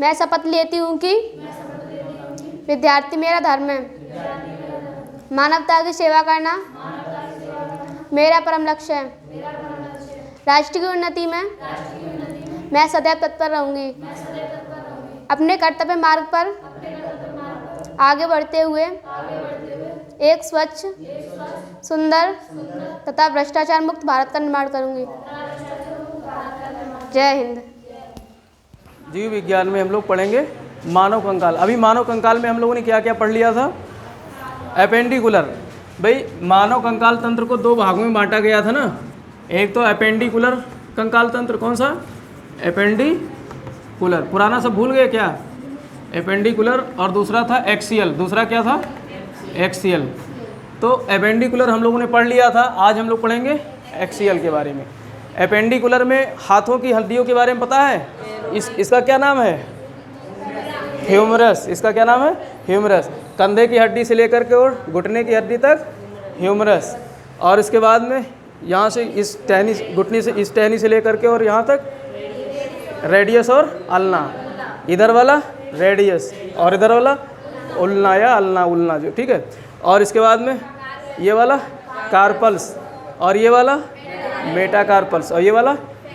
मैं शपथ लेती हूँ कि विद्यार्थी मेरा धर्म है। मानवता की सेवा करना मेरा परम लक्ष्य है। राष्ट्र की उन्नति में मैं सदैव तत्पर रहूँगी। अपने कर्तव्य मार्ग पर आगे बढ़ते हुए एक स्वच्छ, सुंदर तथा भ्रष्टाचार मुक्त भारत का निर्माण करूँगी। जय हिंद। जीव विज्ञान में हम लोग पढ़ेंगे मानव कंकाल। अभी मानव कंकाल में हम लोगों ने क्या क्या पढ़ लिया था? एपेंडिकुलर। भाई मानव कंकाल तंत्र को दो भागों में बांटा गया था ना। एक तो एपेंडिकुलर कंकाल तंत्र, कौन सा? एपेंडिकुलर। पुराना सब भूल गए क्या? एपेंडिकुलर। और दूसरा था एक्सियल। दूसरा क्या था? एक्सियल। तो एपेंडिकुलर हम लोगों ने पढ़ लिया था। आज हम लोग पढ़ेंगे एक्सियल के बारे में। एपेंडिकुलर में हाथों की हड्डियों के बारे में पता है? इसका क्या नाम है? ह्यूमरस। इसका क्या नाम है? ह्यूमरस। कंधे की हड्डी से लेकर के और घुटने की हड्डी तक ह्यूमरस। और इसके बाद में यहाँ से इस टहनी, घुटने से इस टहनी से लेकर के और यहाँ तक रेडियस और अल्ना। इधर वाला रेडियस और इधर वाला उल्ना या अल्ना, उल्ना जो, ठीक है। और इसके बाद में ये वाला कार्पल्स और ये वाला मेटाकार्पल्स और ये वाला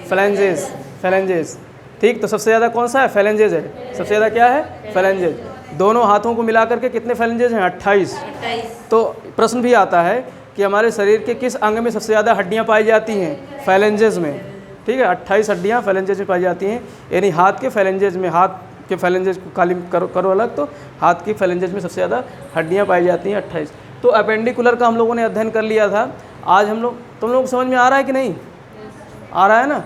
फ्लैंजेस। फ्लैंजेस, ठीक। तो सबसे ज़्यादा कौन सा है? फ्लैंजेस है। सबसे ज़्यादा क्या है? फ्लैंजेस। दोनों हाथों को मिला करके कितने फ्लैंजेस हैं? 28। तो प्रश्न भी आता है कि हमारे शरीर के किस अंग में सबसे ज़्यादा हड्डियाँ पाई जाती हैं? फ्लैंजेस में, ठीक है। 28 हड्डियाँ फ्लैंजेस में पाई जाती हैं, यानी हाथ के फ्लैंजेस में। हाथ के फ्लैंजेस को खाली करो अलग, तो हाथ की फ्लैंजेस में सबसे ज़्यादा हड्डियाँ पाई जाती हैं, 28। तो अपेंडिकुलर का हम लोगों ने अध्ययन कर लिया था। आज हम लोग, तुम लोग समझ में आ रहा है कि नहीं आ रहा है ना?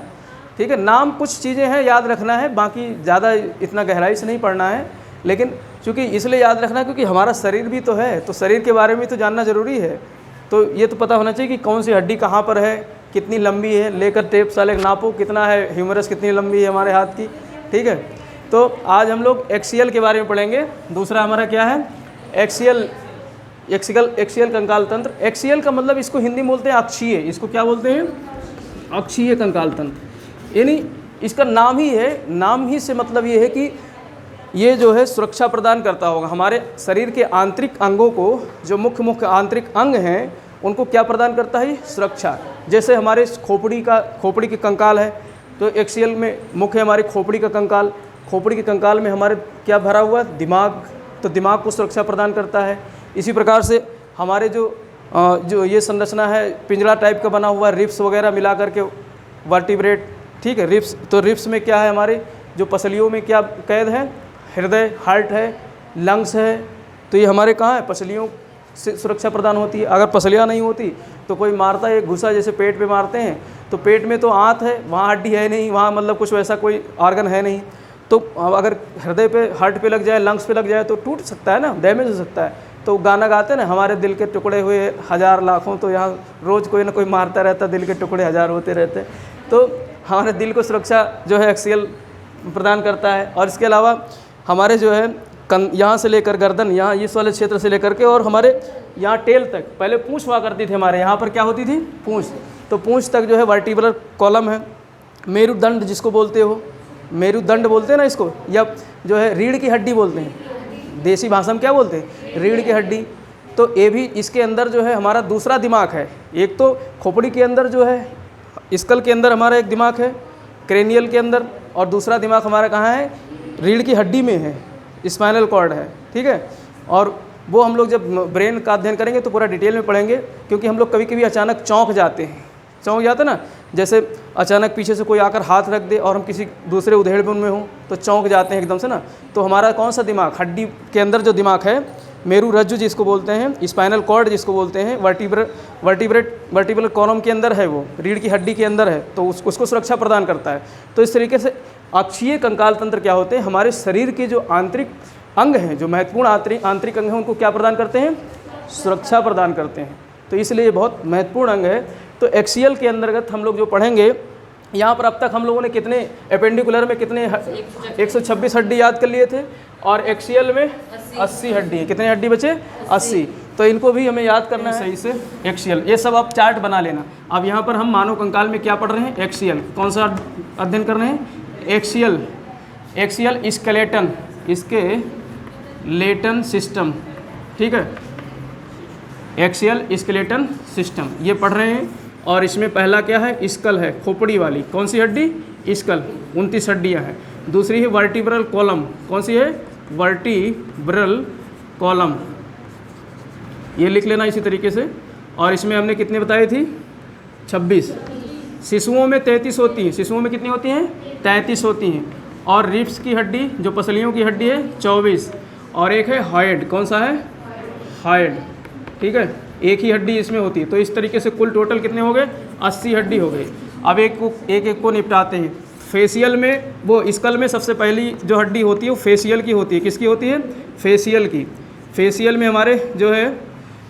ठीक है। नाम कुछ चीज़ें हैं याद रखना है, बाकी ज़्यादा इतना गहराई से नहीं पढ़ना है। लेकिन चूँकि इसलिए याद रखना है क्योंकि हमारा शरीर भी तो है, तो शरीर के बारे में तो जानना ज़रूरी है। तो ये तो पता होना चाहिए कि कौन सी हड्डी कहाँ पर है, कितनी लंबी है, लेकर टेप साले नापो कितना है, ह्यूमरस कितनी लंबी है हमारे हाथ की, ठीक है। तो आज हम लोग एक्सियल के बारे में पढ़ेंगे। दूसरा हमारा क्या है? एक्सियल कंकाल तंत्र। एक्सियल का मतलब इसको हिंदी में बोलते हैं अक्षीय। इसको क्या बोलते हैं? अक्षीय कंकाल तंत्र। यानी इसका नाम ही है, नाम ही से मतलब ये है कि ये जो है सुरक्षा प्रदान करता होगा हमारे शरीर के आंतरिक अंगों को। जो मुख्य आंतरिक अंग हैं उनको क्या प्रदान करता है? सुरक्षा। जैसे हमारे खोपड़ी के कंकाल है, तो एक्सियल में मुख्य हमारी खोपड़ी का कंकाल। खोपड़ी के कंकाल में हमारे क्या भरा हुआ है? दिमाग। तो दिमाग को सुरक्षा प्रदान करता है। इसी प्रकार से हमारे जो ये संरचना है पिंजरा टाइप का बना हुआ, रिब्स वगैरह मिला करके वर्टिब्रेट, ठीक है। रिब्स, तो रिब्स में क्या है? हमारे जो पसलियों में क्या कैद है? हृदय, हार्ट है, लंग्स है। तो ये हमारे कहाँ है? पसलियों से सुरक्षा प्रदान होती है। अगर पसलियाँ नहीं होती तो कोई मारता है एक घुसा, जैसे पेट पे मारते हैं, तो पेट में तो आंत है, वहाँ हड्डी है नहीं, वहाँ मतलब कुछ वैसा कोई ऑर्गन है नहीं। तो अगर हृदय पे, हार्ट पे लग जाए, लंग्स पे लग जाए तो टूट सकता है ना, डैमेज हो सकता है। तो गाना गाते हैं ना, हमारे दिल के टुकड़े हुए हजार लाखों। तो यहाँ रोज़ कोई ना कोई मारता रहता, दिल के टुकड़े हजार होते रहते। तो हमारे दिल को सुरक्षा जो है एक्सियल प्रदान करता है। और इसके अलावा हमारे जो है यहाँ से लेकर गर्दन, यहाँ इस वाले क्षेत्र से लेकर के और हमारे यहाँ टेल तक, पहले पूँछ हुआ करती थी हमारे यहाँ पर, क्या होती थी? पूँछ। तो पूँछ तक जो है वर्टिब्रल कॉलम है। मेरुदंड जिसको बोलते हो, मेरुदंड बोलते हैं ना इसको, या जो है रीढ़ की हड्डी बोलते हैं, देसी भाषा में क्या बोलते हैं? रीढ़ की हड्डी। तो ये भी, इसके अंदर जो है हमारा दूसरा दिमाग है। एक तो खोपड़ी के अंदर जो है, स्कल के अंदर हमारा एक दिमाग है, क्रेनियल के अंदर, और दूसरा दिमाग हमारा कहाँ है? रीढ़ की हड्डी में है, स्पाइनल कॉर्ड है, ठीक है। और वो हम लोग जब ब्रेन का अध्ययन करेंगे तो पूरा डिटेल में पढ़ेंगे, क्योंकि हम लोग कभी कभी अचानक चौंक जाते हैं ना, जैसे अचानक पीछे से कोई आकर हाथ रख दे और हम किसी दूसरे उधेड़पुन में हों तो चौंक जाते हैं एकदम से ना। तो हमारा कौन सा दिमाग? हड्डी के अंदर जो दिमाग है, मेरु रज्जु जिसको बोलते हैं, स्पाइनल कॉर्ड जिसको बोलते हैं, वर्टिब्रल कॉलम के अंदर है, वो रीढ़ की हड्डी के अंदर है, तो उसको सुरक्षा प्रदान करता है। तो इस तरीके से अक्षीय कंकाल तंत्र क्या होते हैं? हमारे शरीर के जो आंतरिक अंग हैं, जो महत्वपूर्ण आंतरिक अंग हैं, उनको क्या प्रदान करते हैं? सुरक्षा प्रदान करते हैं। तो इसलिए ये बहुत महत्वपूर्ण अंग है। तो एक्सियल के अंतर्गत हम लोग जो पढ़ेंगे, यहाँ पर अब तक हम लोगों ने कितने, एपेंडिकुलर में कितने 126 हड्डी याद कर लिए थे, और एक्सियल में 80 हड्डी। कितने हड्डी बचे? 80। तो इनको भी हमें याद करना है सही से। एक्सियल, ये सब आप चार्ट बना लेना। अब यहाँ पर हम मानव कंकाल में क्या पढ़ रहे हैं? एक्सियल। कौन सा अध्ययन कर रहे हैं? एक्सियल। एक्सियल स्केलेटन, इसके लेटन सिस्टम, ठीक है, एक्सियल स्केलेटन सिस्टम ये पढ़ रहे हैं। और इसमें पहला क्या है, स्कल है, खोपड़ी वाली, कौन सी हड्डी, स्कल, 29 हड्डियाँ हैं। दूसरी है वर्टिब्रल कॉलम, कौन सी है, वर्टिब्रल कॉलम, ये लिख लेना इसी तरीके से। और इसमें हमने कितने बताई थी, 26। शिशुओं में 33 होती हैं, शिशुओं में कितनी होती हैं, 33 होती हैं। और रिब्स की हड्डी जो पसलियों की हड्डी है 24। और एक है हॉयड, कौन सा है, हॉयड, ठीक है, एक ही हड्डी इसमें होती है। तो इस तरीके से कुल टोटल कितने हो गए, 80 हड्डी हो गई। अब एक को निपटाते हैं। फेशियल में, वो स्कल में सबसे पहली जो हड्डी होती है वो फेशियल की होती है, किसकी होती है, फेशियल की। फेशियल में हमारे जो है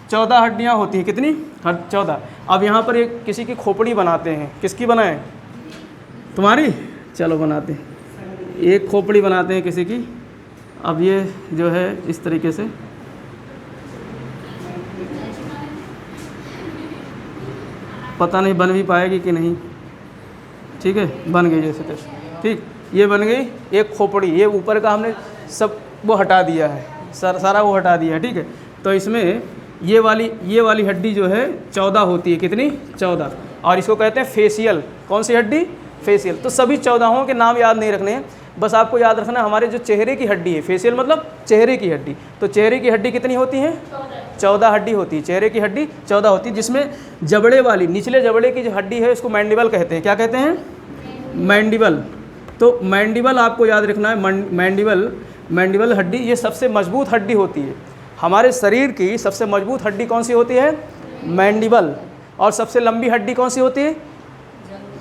14 हड्डियाँ होती हैं, कितनी, 14। अब यहाँ पर एक किसी की खोपड़ी बनाते हैं, किसकी बनाएं, तुम्हारी, चलो बनाते हैं, एक खोपड़ी बनाते हैं किसी की। अब ये जो है इस तरीके से, पता नहीं बन भी पाएगी कि नहीं, ठीक है, बन गई जैसे तैसे, ठीक, ये बन गई एक खोपड़ी। ये ऊपर का हमने सब वो हटा दिया है, सारा वो हटा दिया है, ठीक है। तो इसमें ये वाली हड्डी जो है 14 होती है, कितनी, 14। और इसको कहते हैं फेशियल, कौन सी हड्डी, फेशियल। तो सभी 14 के नाम याद नहीं रखने हैं, बस आपको याद रखना हमारे जो चेहरे की हड्डी है, फेशियल मतलब चेहरे की हड्डी। तो चेहरे की हड्डी कितनी होती है, 14 हड्डी होती है, चेहरे की हड्डी 14 होती है। जिसमें जबड़े वाली, निचले जबड़े की जो हड्डी है उसको मैंडिबल कहते हैं, क्या कहते हैं, मैंडिबल। तो मैंडिबल आपको याद रखना है, मैंडिबल हड्डी ये सबसे मजबूत हड्डी होती है। हमारे शरीर की सबसे मजबूत हड्डी कौन सी होती है, मैंडिबल। और सबसे लंबी हड्डी कौन सी होती है,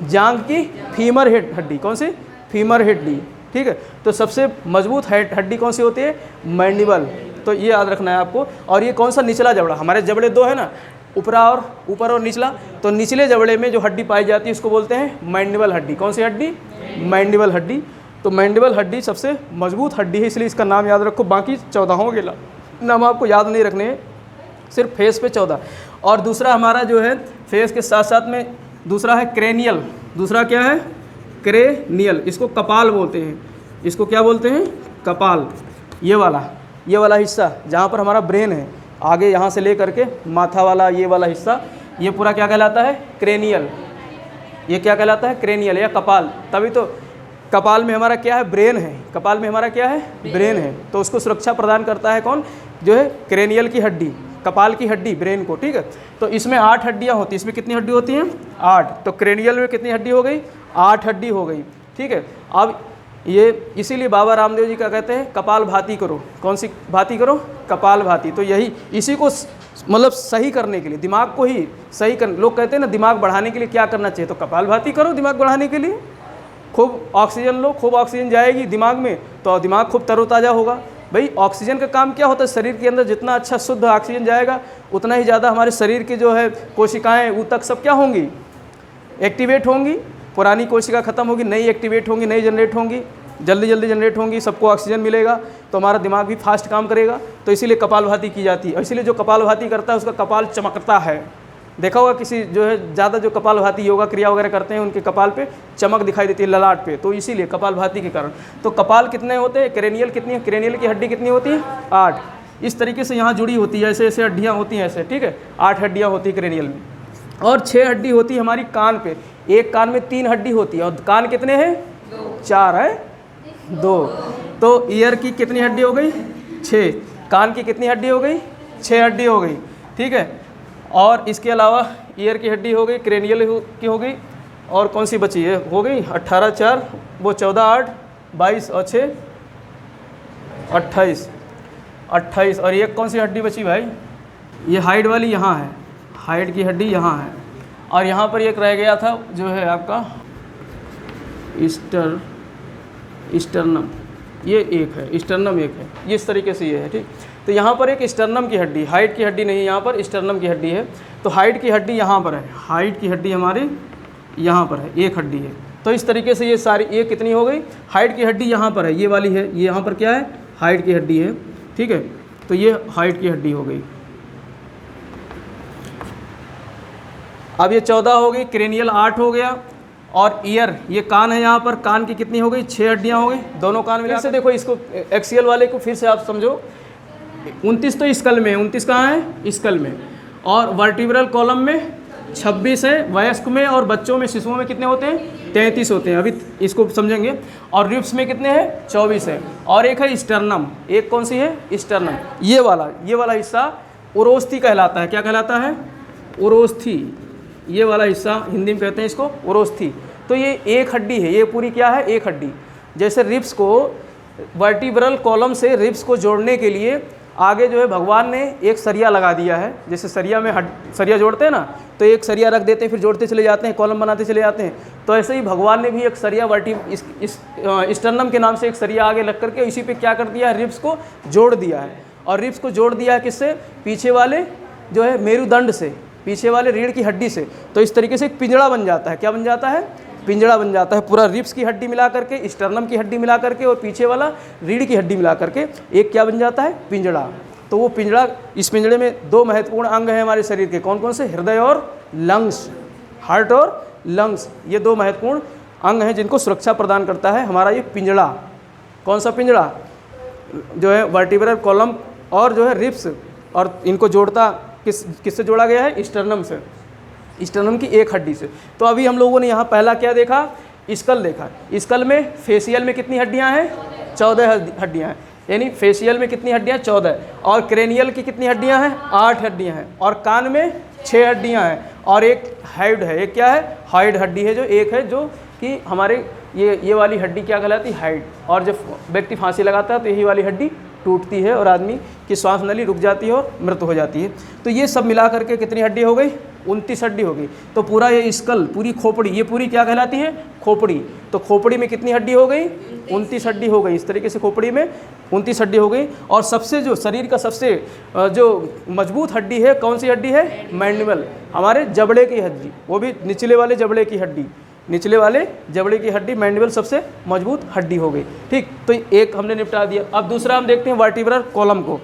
जांघ की फीमर हेड हड्डी, कौन सी, फीमर हड्डी, ठीक है। तो सबसे मजबूत हड्डी कौन सी होती है, मैंडिबल। तो ये याद रखना है आपको। और ये कौन सा, निचला जबड़ा, हमारे जबड़े 2 है ना, ऊपर और निचला। तो निचले जबड़े में जो हड्डी पाई जाती है उसको बोलते हैं मैंडिबल हड्डी, कौन सी हड्डी, मैंडिबल हड्डी। तो मैंडिबल हड्डी सबसे मजबूत हड्डी है, इसलिए इसका नाम याद रखो। बाकी 14 के नाम आपको याद नहीं रखने हैं, सिर्फ फेस पे 14। और दूसरा हमारा जो है फेस के साथ साथ में दूसरा है क्रेनियल। दूसरा क्या है, क्रेनियल, इसको कपाल बोलते हैं, इसको क्या बोलते हैं, कपाल। ये वाला हिस्सा जहाँ पर हमारा ब्रेन है, आगे यहाँ से ले करके माथा वाला ये वाला हिस्सा, ये पूरा क्या कहलाता है, क्रेनियल। ये क्या कहलाता है, क्रेनियल या कपाल। तभी तो कपाल में हमारा क्या है, ब्रेन है, कपाल में हमारा क्या है, ब्रेन है। तो उसको सुरक्षा प्रदान करता है कौन, जो है क्रेनियल की हड्डी, कपाल की हड्डी, ब्रेन को, ठीक है। तो इसमें 8 हड्डियाँ होती हैं, इसमें कितनी हड्डी होती हैं, 8। तो क्रेनियल में कितनी हड्डी हो गई, 8 हड्डी हो गई, ठीक है। अब ये इसीलिए बाबा रामदेव जी का कहते हैं कपाल भाती करो, कौन सी भाती करो, कपाल भाती। तो यही इसी को मतलब सही करने के लिए, दिमाग को ही सही कर, लोग कहते हैं ना दिमाग बढ़ाने के लिए क्या करना चाहिए, तो कपाल भाती करो दिमाग बढ़ाने के लिए। खूब ऑक्सीजन लो, खूब ऑक्सीजन जाएगी दिमाग में तो दिमाग खूब तरोताज़ा होगा। भाई ऑक्सीजन का काम क्या होता है, शरीर के अंदर जितना अच्छा शुद्ध ऑक्सीजन जाएगा उतना ही ज़्यादा हमारे शरीर की जो है कोशिकाएँ वो तक सब क्या होंगी, एक्टिवेट होंगी। पुरानी कोशिका खत्म होगी, नई एक्टिवेट होंगी, नई जनरेट होंगी, जल्दी जनरेट होंगी, सबको ऑक्सीजन मिलेगा तो हमारा दिमाग भी फास्ट काम करेगा। तो इसीलिए कपालभाति की जाती है। और इसीलिए जो कपालभाति करता है उसका कपाल चमकता है। देखा होगा किसी जो है ज़्यादा जो कपालभाति योगा क्रिया वगैरह करते हैं उनके कपाल पे चमक दिखाई देती है, ललाट पे। तो इसीलिए कपालभाति के कारण। तो कपाल कितने होते हैं, क्रेनियल कितनी है, क्रेनियल की हड्डी कितनी होती है, 8। इस तरीके से यहाँ जुड़ी होती है, ऐसे ऐसे हड्डियाँ होती हैं ऐसे, ठीक है। 8 हड्डियाँ होती है क्रेनियल में। और 6 हड्डी होती है हमारी कान पे। एक कान में 3 हड्डी होती है। और कान कितने हैं, 4 है, 2। तो ईयर की कितनी हड्डी हो गई, 6। कान की कितनी हड्डी हो गई, 6 हड्डी हो गई, ठीक है। और इसके अलावा ईयर की हड्डी हो गई, क्रेनियल की हो गई, और कौन सी बची है, हो गई 18 4, वो 14 8 22 और 6 28। और ये कौन सी हड्डी बची भाई, ये हाइड वाली यहाँ है, हाइड की हड्डी यहाँ है। और यहाँ पर एक रह गया था जो है आपका स्टर्नम, ये एक है, स्टर्नम एक है, ये इस तरीके से ये है, ठीक। तो यहाँ पर एक स्टर्नम की हड्डी, हाइट की हड्डी नहीं, यहाँ पर स्टर्नम की हड्डी है। तो हाइट की हड्डी यहाँ पर है, हाइट की हड्डी हमारी यहाँ पर है, एक हड्डी है। तो इस तरीके से ये सारी, ये कितनी हो गई, हाइट की हड्डी यहाँ पर है, ये वाली है, ये यहाँ पर क्या है, हाइट की हड्डी है, ठीक है। तो ये हाइट की हड्डी हो गई। अब ये 14 हो गई, क्रेनियल 8 हो गया, और ईयर, ये कान है, यहाँ पर कान की कितनी हो गई, 6 हड्डियाँ हो गई, दोनों कान मिला से। देखो इसको एक्सियल वाले को फिर से आप समझो, 29 तो स्कल में है, 29 कहाँ है, स्कल में, और वर्टिब्रल कॉलम में 26 है, वयस्क में और बच्चों में, शिशुओं में कितने होते हैं, 33 होते हैं, अभी इसको समझेंगे। और रिब्स में कितने हैं, 24 है। और एक है स्टर्नम, एक कौन सी है, स्टर्नम, ये वाला हिस्सा उरोस्थी कहलाता है। क्या कहलाता है, उरोस्थी, ये वाला हिस्सा हिंदी में कहते हैं इसको उरोस्थी। तो ये एक हड्डी है, ये पूरी क्या है, एक हड्डी। जैसे रिब्स को वर्टिब्रल कॉलम से रिब्स को जोड़ने के लिए आगे जो है भगवान ने एक सरिया लगा दिया है। जैसे सरिया में सरिया जोड़ते हैं ना, तो एक सरिया रख देते हैं, फिर जोड़ते चले जाते हैं, कॉलम बनाते चले जाते हैं। तो ऐसे ही भगवान ने भी एक सरिया स्टर्नम के नाम से एक सरिया आगे लग करके इसी पे क्या कर दिया है, रिब्स को जोड़ दिया है। और रिब्स को जोड़ दिया है किससे, पीछे वाले जो है मेरुदंड से, पीछे वाले रीढ़ की हड्डी से। तो इस तरीके से एक पिंजड़ा बन जाता है। क्या बन जाता है, पिंजड़ा बन जाता है। पूरा रिब्स की हड्डी मिला करके, स्टर्नम की हड्डी मिला करके और पीछे वाला रीढ़ की हड्डी मिला करके एक क्या बन जाता है, पिंजड़ा। तो वो पिंजड़ा, इस पिंजड़े में 2 महत्वपूर्ण अंग हैं हमारे शरीर के। कौन कौन से, हृदय और लंग्स, हार्ट और लंग्स, ये 2 महत्वपूर्ण अंग हैं जिनको सुरक्षा प्रदान करता है हमारा ये पिंजड़ा। कौन सा पिंजड़ा, जो है वर्टिब्रल कॉलम और जो है रिब्स, और इनको जोड़ता किससे जोड़ा गया है, स्टर्नम से, स्टर्नम की एक हड्डी से। तो अभी हम लोगों ने यहाँ पहला क्या देखा, स्कल देखा। स्कल में फेशियल में कितनी हड्डियाँ हैं, 14 हड्डियाँ हैं, यानी फेशियल में कितनी हड्डियाँ, 14। और क्रेनियल की कितनी हड्डियाँ हैं, 8 हड्डियाँ हैं। और कान में 6 हड्डियाँ हैं। और एक हाइड है, एक क्या है, हाइड हड्डी है, जो एक है जो कि हमारे ये वाली हड्डी क्या कहलाती है, हाइड। और जब व्यक्ति फांसी लगाता है तो यही वाली हड्डी टूटती है और आदमी की श्वास नली रुक जाती है और मृत्यु हो जाती है। तो ये सब मिला करके कितनी हड्डी हो गई, 29 हड्डी हो गई। तो पूरा ये स्कल, पूरी खोपड़ी, ये पूरी क्या कहलाती है, खोपड़ी। तो खोपड़ी में कितनी हड्डी हो गई, 29 हड्डी हो गई। इस तरीके से खोपड़ी में 29 हड्डी हो गई। और सबसे जो शरीर का सबसे जो मजबूत हड्डी है, कौन सी हड्डी है, मैंडिबल, हमारे जबड़े की हड्डी, वो भी निचले वाले जबड़े की हड्डी, निचले वाले जबड़े की हड्डी, मैंडिबल सबसे मजबूत हड्डी हो गई। ठीक, तो एक हमने निपटा दिया। अब दूसरा हम देखते हैं वर्टिब्रल कॉलम को।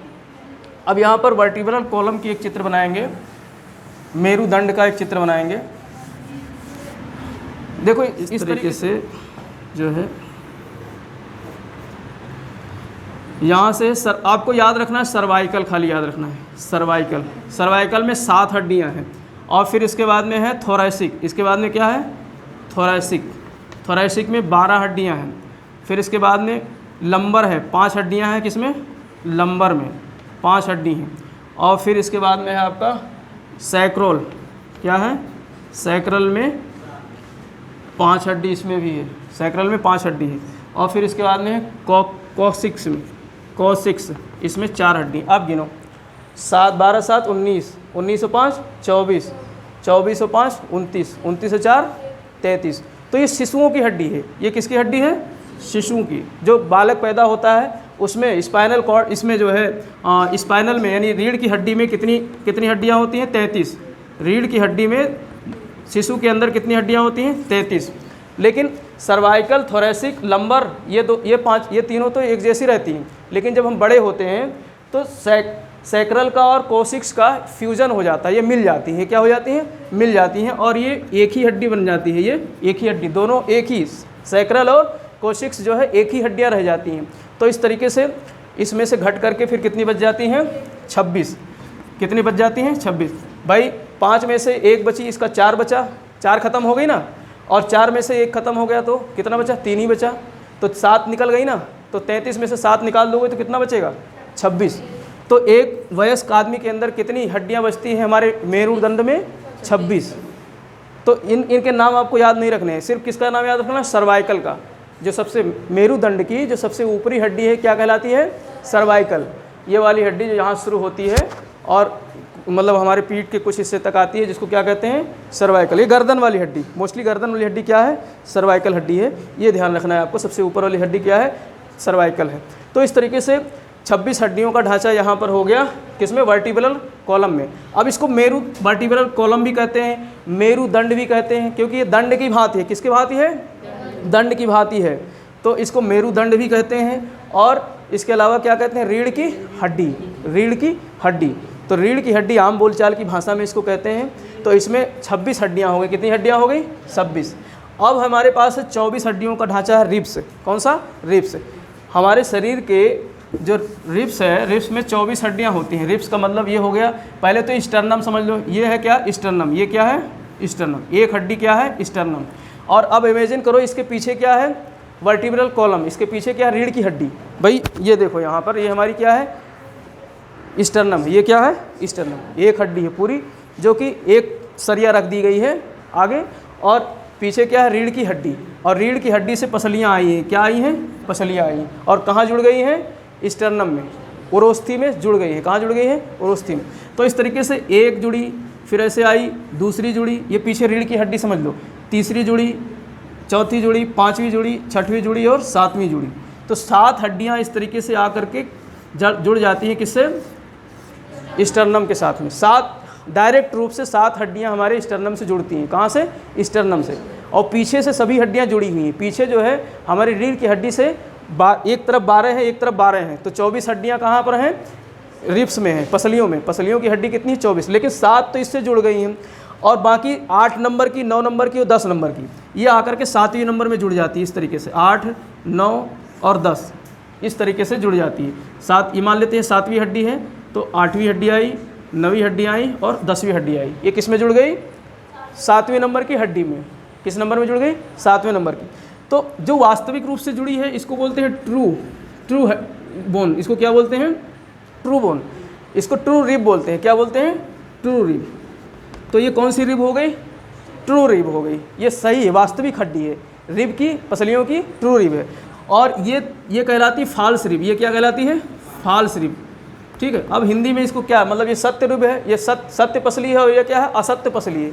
अब यहाँ पर वर्टिब्रल कॉलम की एक चित्र बनाएंगे, मेरुदंड का एक चित्र बनाएंगे। देखो इस तरीके से जो है, यहाँ से आपको याद रखना है, सर्वाइकल खाली याद रखना है, सर्वाइकल। सर्वाइकल में 7 हड्डियाँ हैं। और फिर इसके बाद में है थोरैसिक, इसके बाद में क्या है, थोरैसिक। थोरैसिक में 12 हड्डियाँ हैं। फिर इसके बाद में लंबर है, 5 हड्डियाँ हैं, किसमें, लंबर में 5 हड्डी हैं। और फिर इसके बाद में है आपका सैक्रोल, क्या है, सैक्रल में 5 हड्डी, इसमें भी है, सैक्रल में 5 हड्डी है। और फिर इसके बाद में है कॉक्सिक्स में, कॉक्सिक्स, इसमें 4 हड्डी। अब गिनो, 7 12 7 19, 19 और 5 24, 24 और 5 29, 29 और 4 33। तो ये शिशुओं की हड्डी है। ये किसकी हड्डी है, शिशुओं की। जो बालक पैदा होता है उसमें स्पाइनल कॉर्ड, इसमें जो है स्पाइनल में यानी रीढ़ की हड्डी में कितनी हड्डियाँ होती हैं, 33। रीढ़ की हड्डी में शिशु के अंदर कितनी हड्डियाँ होती हैं, 33। लेकिन सर्वाइकल, थोरैसिक, लंबर, ये तीनों तो एक जैसी रहती हैं। लेकिन जब हम बड़े होते हैं तो सैक्रल का और कोसिक्स का फ्यूजन हो जाता है, ये मिल जाती हैं। क्या हो जाती हैं, मिल जाती हैं, और ये एक ही हड्डी बन जाती है। ये एक ही हड्डी, दोनों एक ही, सैक्रल और कोसिक्स जो है एक ही हड्डियाँ रह जाती हैं। तो इस तरीके से इसमें से घट करके फिर कितनी बच जाती हैं, 26। कितनी बच जाती हैं, 26। भाई 5 में से 1 बची, इसका 4 बचा, 4 खत्म हो गई ना। और 4 में से 1 खत्म हो गया तो कितना बचा, 3 ही बचा। तो 7 निकल गई ना। तो 33 में से 7 निकाल दोगे तो कितना बचेगा, 26। तो एक वयस्क आदमी के अंदर कितनी हड्डियाँ बचती हैं हमारे मेरुदंड में, 26। तो इनके नाम आपको याद नहीं रखने हैं, सिर्फ किसका नाम याद रखना है, सर्वाइकल का। जो सबसे मेरुदंड की जो सबसे ऊपरी हड्डी है क्या कहलाती है, सर्वाइकल। ये वाली हड्डी जो यहाँ शुरू होती है और मतलब हमारे पीठ के कुछ हिस्से तक आती है, जिसको क्या कहते हैं, सर्वाइकल। ये गर्दन वाली हड्डी, मोस्टली गर्दन वाली हड्डी क्या है, सर्वाइकल हड्डी है। ये ध्यान रखना है आपको, सबसे ऊपर वाली हड्डी क्या है, सर्वाइकल है। तो इस तरीके से 26 हड्डियों का ढांचा यहाँ पर हो गया, किसमें, वर्टिब्रल कॉलम में। अब इसको वर्टिब्रल कॉलम भी कहते हैं, मेरुदंड भी कहते हैं, क्योंकि ये दंड की भांति है। किसकी भांति है, दंड की भांति है। तो इसको मेरुदंड भी कहते हैं। और इसके अलावा क्या कहते हैं, रीढ़ की हड्डी, रीढ़ की हड्डी। तो रीढ़ की हड्डी आम बोलचाल की भाषा में इसको कहते हैं। तो इसमें 26 हड्डियाँ हो गई। कितनी हड्डियाँ हो गई, 26। अब हमारे पास 24 हड्डियों का ढांचा है रिब्स। कौन सा? रिब्स। हमारे शरीर के जो रिब्स है, रिब्स में 24 हड्डियां होती हैं। रिब्स का मतलब ये हो गया, पहले तो स्टर्नम समझ लो, ये है क्या? स्टर्नम। ये क्या है? स्टर्नम। एक हड्डी क्या है? स्टर्नम। और अब इमेजिन करो इसके पीछे क्या है? Vertebral column. इसके पीछे क्या है? रीढ़ की हड्डी। भाई ये देखो यहाँ पर, ये हमारी क्या है? स्टर्नम। ये क्या है? स्टर्नम। एक हड्डी है पूरी, जो कि एक सरिया रख दी गई है आगे, और पीछे क्या है? रीढ़ की हड्डी। और रीढ़ की हड्डी से पसलियाँ आई हैं। क्या आई हैं? पसलियाँ आई हैं। और कहाँ जुड़ गई हैं? स्टर्नम में, उरोस्थी में जुड़ गई है। कहाँ जुड़ गई है? उरोस्थी में। तो इस तरीके से एक जुड़ी, फिर ऐसे आई, दूसरी जुड़ी, ये पीछे रीढ़ की हड्डी समझ लो, तीसरी जुड़ी, चौथी जुड़ी, पाँचवीं जुड़ी, छठवीं जुड़ी और सातवीं जुड़ी। तो 7 हड्डियाँ इस तरीके से आकर के जुड़ जाती हैं। किससे? स्टर्नम के साथ में। 7 डायरेक्ट रूप से 7 हड्डियाँ हमारे स्टर्नम से जुड़ती हैं। कहाँ से? स्टर्नम से। और पीछे से सभी हड्डियाँ जुड़ी हुई हैं। पीछे जो है हमारी रीढ़ की हड्डी से एक तरफ 12 है, एक तरफ 12 हैं, तो 24 हड्डियाँ कहाँ पर हैं? रिब्स में हैं, पसलियों में। पसलियों की हड्डी कितनी है? 24। लेकिन 7 तो इससे जुड़ गई हैं, और बाकी 8 नंबर की, 9 नंबर की और 10 नंबर की, ये आकर के 7वें नंबर में जुड़ जाती है। इस तरीके से 8, 9 और 10 इस तरीके से जुड़ जाती है। 7 ये मान लेते हैं 7वीं हड्डी है, तो 8वीं हड्डी आई, 9वीं हड्डी आई और 10वीं हड्डी आई। ये किस में जुड़ गई? 7वें नंबर की हड्डी में। किस नंबर में जुड़ गई? 7वें नंबर की। तो जो वास्तविक रूप से जुड़ी है इसको बोलते हैं ट्रू बोन। इसको क्या बोलते हैं? True bone. इसको ट्रू रिब बोलते हैं। क्या बोलते हैं? True rib. तो ये कौन सी रिब हो गई? ट्रू रिब हो गई। ये सही है, वास्तविक हड्डी है, रिब की, पसलियों की ट्रू रिब है। और ये कहलाती है फॉल्स रिब। ये क्या कहलाती है? False rib. ठीक है। अब हिंदी में इसको क्या मतलब, ये सत्य रिब है, ये सत्य पसली है, और ये क्या है? असत्य पसली है।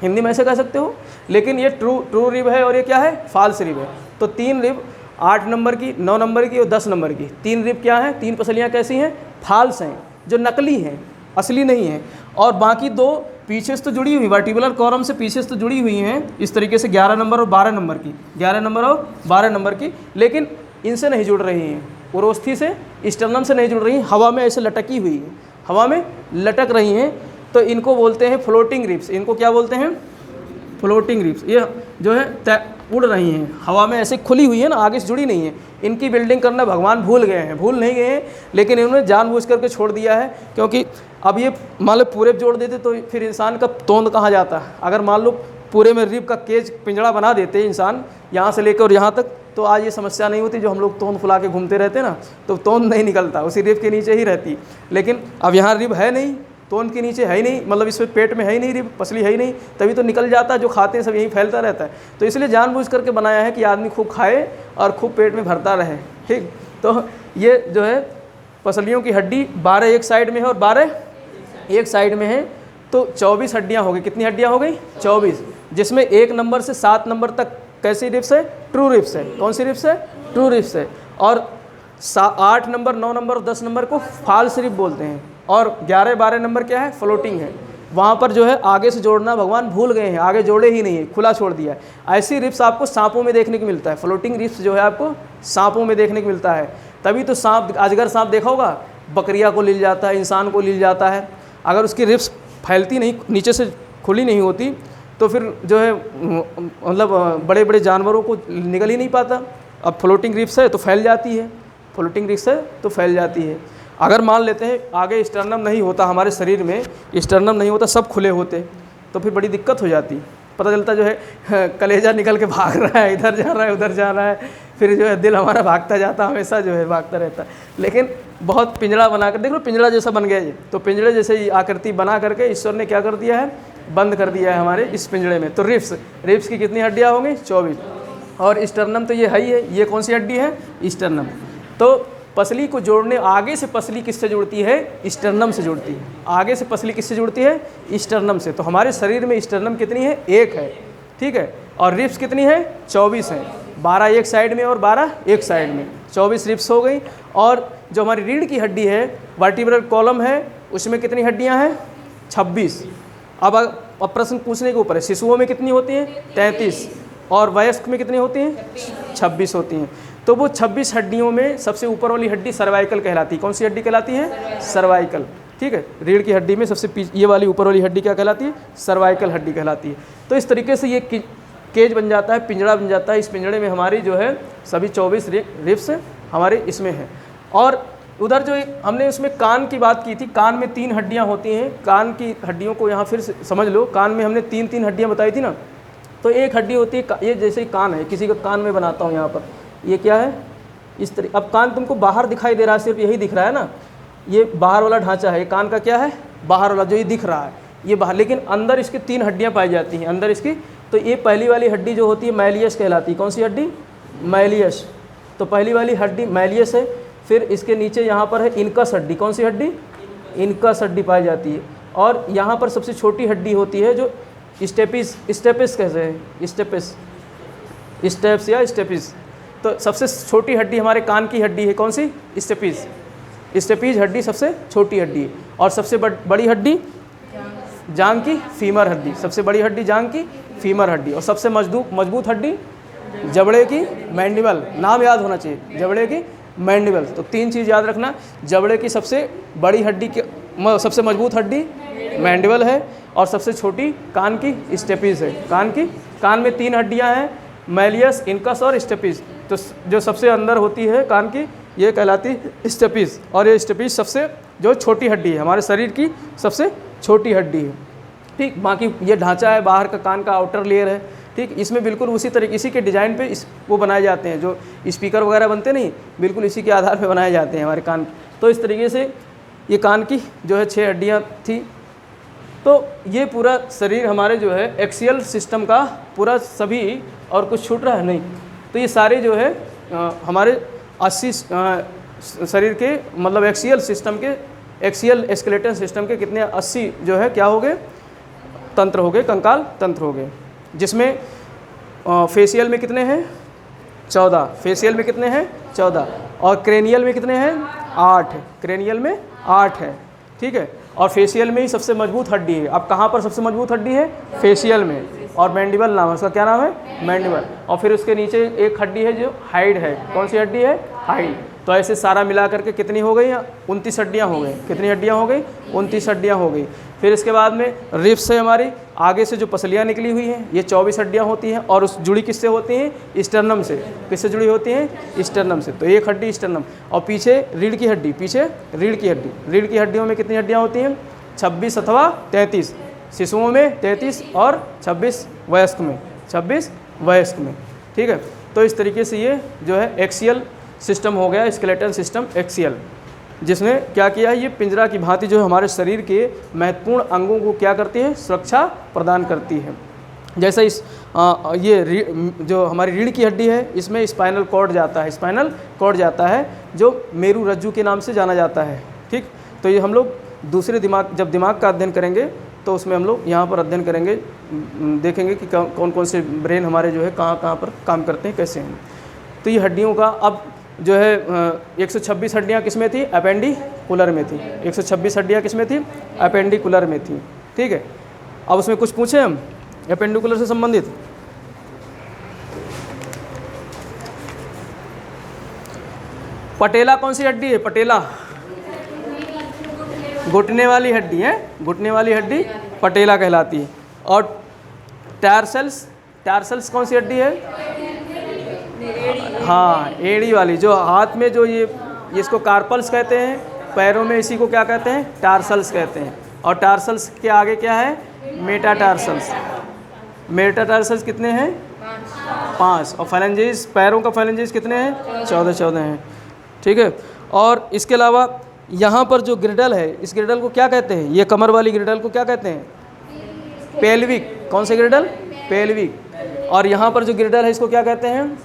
हिंदी में ऐसे कह सकते हो। लेकिन ये ट्रू रिब है और ये क्या है? फॉल्स रिब है। तो 3 रिब, 8 नंबर की, 9 नंबर की और 10 नंबर की, 3 रिब क्या हैं? 3 पसलियाँ कैसी हैं? फॉल्स हैं, जो नकली हैं, असली नहीं हैं। और बाकी 2 पीछे से तो जुड़ी हुई, वर्टिब्रल कॉलम से पीछे से तो जुड़ी हुई हैं इस तरीके से, 11 नंबर और 12 नंबर की, 11 नंबर और 12 नंबर की, लेकिन इनसे नहीं जुड़ रही हैं। उरोस्थी से, स्टर्नम से नहीं जुड़ रही हैं, हवा में ऐसे लटकी हुई हैं, हवा में लटक रही हैं। तो इनको बोलते हैं फ्लोटिंग रिब्स। इनको क्या बोलते हैं? Floating ribs. ये जो है उड़ रही हैं, हवा में ऐसे खुली हुई है ना, आगे से जुड़ी नहीं है। इनकी बिल्डिंग करना भगवान भूल गए हैं, भूल नहीं गए हैं, लेकिन इन्होंने जानबूझ करके छोड़ दिया है। क्योंकि अब ये मान लो पूरे जोड़ देते तो फिर इंसान का तोंद कहाँ जाता? अगर मान लो पूरे में रिब का केज, पिंजड़ा बना देते इंसान यहाँ से लेकर और यहाँ तक, तो आज ये समस्या नहीं होती। जो हम लोग तोंद फुला के घूमते रहते ना, तो तोंद नहीं निकलता, उसी रिब के नीचे ही रहती। लेकिन अब यहाँ रिब है नहीं, तोंद के नीचे है ही नहीं, मतलब इसमें पेट में है ही नहीं, रिब पसली है ही नहीं, तभी तो निकल जाता है। जो खाते हैं सब यहीं फैलता रहता है। तो इसलिए जानबूझ करके बनाया है कि आदमी खूब खाए और खूब पेट में भरता रहे। ठीक। तो ये जो है पसलियों की हड्डी 12 एक साइड में है और 12 एक साइड में है, तो 24 हड्डियाँ हो गई। कितनी हड्डियाँ हो गई? 24, जिसमें 1 नंबर से 7 नंबर तक कैसी रिब्स है? ट्रू रिब्स है। कौन सी रिब्स है? ट्रू रिब्स है। और 8 नंबर, 9 नंबर और 10 नंबर को फॉल्स रिब बोलते हैं। और 11, 12 नंबर क्या है? फ्लोटिंग है। वहाँ पर जो है आगे से जोड़ना भगवान भूल गए हैं, आगे जोड़े ही नहीं है, खुला छोड़ दिया है। ऐसी रिब्स आपको सांपों में देखने को मिलता है। फ्लोटिंग रिब्स जो है आपको सांपों में देखने को मिलता है। तभी तो सांप, अजगर सांप देखा होगा, बकरिया को ले जाता है, इंसान को ले जाता है। अगर उसकी रिब्स फैलती नहीं, नीचे से खुली नहीं होती, तो फिर जो है मतलब बड़े बड़े जानवरों को निकल ही नहीं पाता। अब फ्लोटिंग रिब्स है तो फैल जाती है, फ्लोटिंग रिब्स है तो फैल जाती है। अगर मान लेते हैं आगे स्टर्नम नहीं होता, हमारे शरीर में स्टर्नम नहीं होता, सब खुले होते, तो फिर बड़ी दिक्कत हो जाती। पता चलता जो है कलेजा निकल के भाग रहा है, इधर जा रहा है, उधर जा रहा है, फिर जो है दिल हमारा भागता जाता, हमेशा जो है भागता रहता है। लेकिन बहुत पिंजड़ा बनाकर देख लो, पिंजड़ा जैसा बन गया ये। तो पिंजड़े जैसे आकृति बना करके ईश्वर ने क्या कर दिया है? बंद कर दिया है हमारे इस पिंजड़े में। तो रिब्स की कितनी हड्डियाँ होंगी? 24। और स्टर्नम तो ये है ही है। ये कौन सी हड्डी है? स्टर्नम। तो पसली को जोड़ने, आगे से पसली किससे जुड़ती है? स्टर्नम से जुड़ती है। आगे से पसली किससे जुड़ती है? स्टर्नम से। तो हमारे शरीर में स्टर्नम कितनी है? 1 है। ठीक है। और रिब्स कितनी है? 24 है। 12 एक साइड में और 12 एक साइड में, 24 रिब्स हो गई। और जो हमारी रीढ़ की हड्डी है, वर्टिब्रल कॉलम है, उसमें कितनी हड्डियां हैं? 26। अब प्रश्न पूछने के ऊपर है, शिशुओं में कितनी होती हैं? 33। और वयस्क में कितनी होती हैं? 26 होती हैं। तो वो 26 हड्डियों में सबसे ऊपर वाली हड्डी सर्वाइकल कहलाती है। कौन सी हड्डी कहलाती है? सर्वाइकल। ठीक है। रीढ़ की हड्डी में सबसे ये वाली ऊपर वाली हड्डी क्या कहलाती है? सर्वाइकल हड्डी कहलाती है। तो इस तरीके से ये केज बन जाता है, पिंजड़ा बन जाता है। इस पिंजड़े में हमारी जो है सभी 24 रिब्स हमारे इसमें हैं। और उधर जो हमने उसमें कान की बात की थी, कान में 3 हड्डियां होती हैं। कान की हड्डियों को यहाँ फिर समझ लो, कान में हमने 3 हड्डियां बताई थी ना। तो एक हड्डी होती है, ये जैसे ही कान है, किसी का कान में बनाता हूँ यहाँ पर, ये क्या है इस तरह। अब कान तुमको बाहर दिखाई दे रहा है, सिर्फ यही दिख रहा है ना, ये बाहर वाला ढांचा है। कान का क्या है, बाहर वाला जो ये दिख रहा है ये बाहर, लेकिन अंदर इसकी 3 हड्डियाँ पाई जाती हैं अंदर इसकी। तो ये पहली वाली हड्डी जो होती है मैलियस कहलाती है। कौन सी हड्डी, मैलियस। तो पहली वाली हड्डी मैलियस है। फिर इसके नीचे यहाँ पर है इनकस हड्डी। कौन सी हड्डी, इनकस हड्डी पाई जाती है। और यहाँ पर सबसे छोटी हड्डी होती है जो स्टेपिस, स्टेपिस कहते हैं, स्टेपिस, स्टेप्स या स्टेपिस। तो सबसे छोटी हड्डी हमारे कान की हड्डी है कौन सी, स्टेपिस। स्टेपिस हड्डी सबसे छोटी हड्डी है। और सबसे बड़ी हड्डी जांग की फीमर हड्डी, सबसे बड़ी हड्डी जांग की फीमर हड्डी। और सबसे मजबूत हड्डी जबड़े की मैंडिबल। नाम याद होना चाहिए, जबड़े की मैंडिबल। तो 3 चीज़ याद रखना, जबड़े की सबसे बड़ी हड्डी के सबसे मजबूत हड्डी मैंडिबल है, और सबसे छोटी कान की स्टेपिस है। कान में 3 हड्डियां हैं, मैलियस, इनकस और स्टेपिस। तो जो सबसे अंदर होती है कान की, ये कहलाती है स्टेपिस। और ये स्टेपिस सबसे जो छोटी हड्डी है, हमारे शरीर की सबसे छोटी हड्डी है। ठीक, बाकी ये ढांचा है बाहर का, कान का आउटर लेयर है। ठीक, इसमें बिल्कुल उसी तरीके, इसी के डिज़ाइन पे वो बनाए जाते हैं, जो स्पीकर वगैरह बनते नहीं, बिल्कुल इसी के आधार पे बनाए जाते हैं हमारे कान। तो इस तरीके से ये कान की जो है 6 हड्डियाँ थी। तो ये पूरा शरीर हमारे जो है एक्सियल सिस्टम का पूरा सभी, और कुछ छूट रहा है नहीं। तो ये सारे जो है हमारे 80 शरीर के मतलब एक्सियल सिस्टम के, एक्सियल स्केलेटन सिस्टम के कितने 80 जो है क्या हो गए, तंत्र हो गए, कंकाल तंत्र हो गए। जिसमें फेशियल में कितने हैं 14, फेशियल में कितने हैं 14, और क्रेनियल में कितने हैं 8, क्रेनियल में 8 है। ठीक है, और फेशियल में ही सबसे मजबूत हड्डी है। अब कहाँ पर सबसे मजबूत हड्डी है, फेशियल में, और मैंडिबल नाम है उसका। क्या नाम है, मैंडिबल। और फिर उसके नीचे एक हड्डी है जो हाइड है। कौन सी हड्डी है, हाइड। तो ऐसे सारा मिला करके कितनी हो गई, 29 हड्डियाँ हो गई। कितनी हड्डियाँ हो गई, 29 हड्डियाँ हो गई। फिर इसके बाद में रिब्स है हमारी, आगे से जो पसलियाँ निकली हुई हैं, ये 24 हड्डियाँ होती हैं। और उस जुड़ी किससे होती हैं, स्टर्नम से। किससे जुड़ी होती हैं, स्टर्नम से। तो एक हड्डी स्टर्नम, और पीछे रीढ़ की हड्डी, पीछे रीढ़ की हड्डी। रीढ़ की हड्डियों में कितनी हड्डियाँ होती हैं, 26 अथवा 33। शिशुओं में 33 और 26 वयस्क में, 26 वयस्क में। ठीक है, तो इस तरीके से ये जो है एक्सियल सिस्टम हो गया, स्केलेटन सिस्टम एक्सियल, जिसमें क्या किया है, ये पिंजरा की भांति जो है हमारे शरीर के महत्वपूर्ण अंगों को क्या करती है, सुरक्षा प्रदान करती है। जैसे ये जो हमारी रीढ़ की हड्डी है, इसमें स्पाइनल कॉर्ड जाता है, स्पाइनल कॉर्ड जाता है जो मेरू रज्जु के नाम से जाना जाता है। ठीक, तो ये हम लोग दूसरे जब दिमाग का अध्ययन करेंगे तो उसमें हम लोग यहाँ पर अध्ययन करेंगे, देखेंगे कि कौन कौन से ब्रेन हमारे जो है कहाँ कहाँ पर काम करते हैं, कैसे हैं। तो ये हड्डियों का अब जो है 126 हड्डियाँ किस में थी, अपेंडिकुलर में थी। 126 हड्डियाँ किस में थी, अपेंडिकुलर में थी। ठीक है, अब उसमें कुछ पूछे हम अपेंडिकुलर से संबंधित। पटेला कौन सी हड्डी है, पटेला घुटने वाली हड्डी है, घुटने वाली हड्डी पटेला कहलाती है। और टार्सल्स कौन सी हड्डी है, हाँ एड़ी वाली, जो हाथ में जो ये इसको कार्पल्स कहते हैं, पैरों में इसी को क्या कहते हैं, टार्सल्स कहते हैं। और टार्सल्स के आगे क्या है, मेटाटार्सल्स। मेटाटार्सल्स कितने हैं, 5। और फाइलेंजेस, पैरों का फाइलेंजेस कितने हैं, 14 हैं। ठीक है, और इसके अलावा यहाँ पर जो ग्रिडल है, इस ग्रिडल को क्या कहते हैं, ये कमर वाली ग्रिडल को क्या कहते हैं, पेल्विक। कौन से ग्रिडल, पेल्विक। और यहाँ पर जो ग्रिडल है इसको क्या कहते हैं,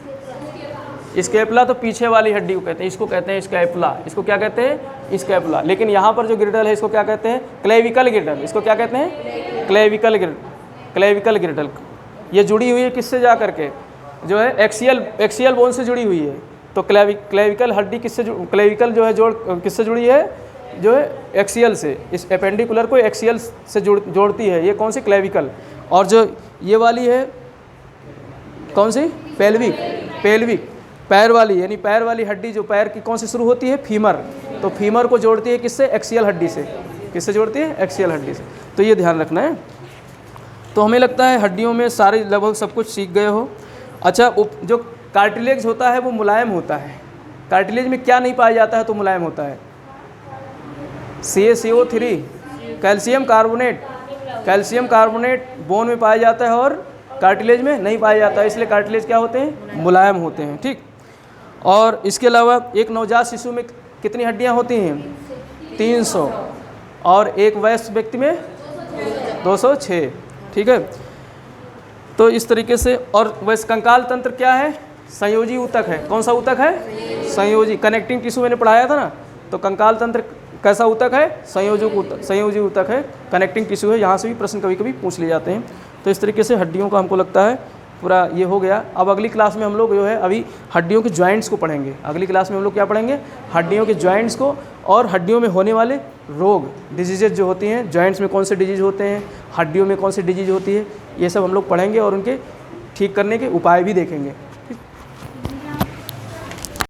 स्कैपुला। तो पीछे वाली हड्डी को कहते हैं, इसको कहते हैं स्कैपुला। इसको क्या कहते हैं, स्कैपुला। लेकिन यहाँ पर जो ग्रिडल है इसको क्या कहते हैं, क्लेविकल ग्रिडल। इसको क्या कहते हैं, क्लेविकल ग्रिडल। ये जुड़ी हुई है किससे जा करके, जो है एक्सियल बोन से जुड़ी हुई है। तो क्लेविकल हड्डी किससे, क्लेविकल जो है किससे जुड़ी है, जो है एक्सियल से। इस एपेंडिकुलर को एक्सियल से जोड़ती है, ये कौन सी, क्लेविकल। और जो ये वाली है कौन सी, पेल्विक, पैर वाली, यानी पैर वाली हड्डी जो पैर की कौन से शुरू होती है, फीमर। तो फीमर को जोड़ती है किससे, एक्सियल हड्डी से। किससे जोड़ती है, एक्सियल हड्डी से। तो ये ध्यान रखना है। तो हमें लगता है हड्डियों में सारे लगभग सब कुछ सीख गए हो। अच्छा, जो कार्टिलेज होता है वो मुलायम होता है। कार्टिलेज में क्या नहीं पाया जाता है तो मुलायम होता है? CaCO3, calcium carbonate. Calcium carbonate bone में पाया जाता है और कार्टिलेज में नहीं पाया जाता है, इसलिए कार्टिलेज क्या होते हैं? मुलायम होते हैं। ठीक। और इसके अलावा एक नवजात शिशु में कितनी हड्डियां होती हैं? 300, और एक वयस्क व्यक्ति में 206। ठीक है। तो इस तरीके से। और वैसे कंकाल तंत्र क्या है? संयोजी ऊतक है। कौन सा ऊतक है? संयोजी। कनेक्टिंग टिश्यू मैंने पढ़ाया था ना, तो कंकाल तंत्र कैसा ऊतक है? संयोजी ऊतक है, कनेक्टिंग टिश्यू है। यहाँ से भी प्रश्न कभी कभी पूछ लिए जाते हैं। तो इस तरीके से हड्डियों का हमको लगता है पूरा ये हो गया। अब अगली क्लास में हम लोग जो है अभी हड्डियों के जॉइंट्स को पढ़ेंगे। अगली क्लास में हम लोग क्या पढ़ेंगे? हड्डियों के जॉइंट्स को, और हड्डियों में होने वाले रोग, डिजीजेज जो होती हैं, जॉइंट्स में कौन से डिजीज होते हैं, हड्डियों में कौन सी डिजीज होती है, ये सब हम लोग पढ़ेंगे और उनके ठीक करने के उपाय भी देखेंगे।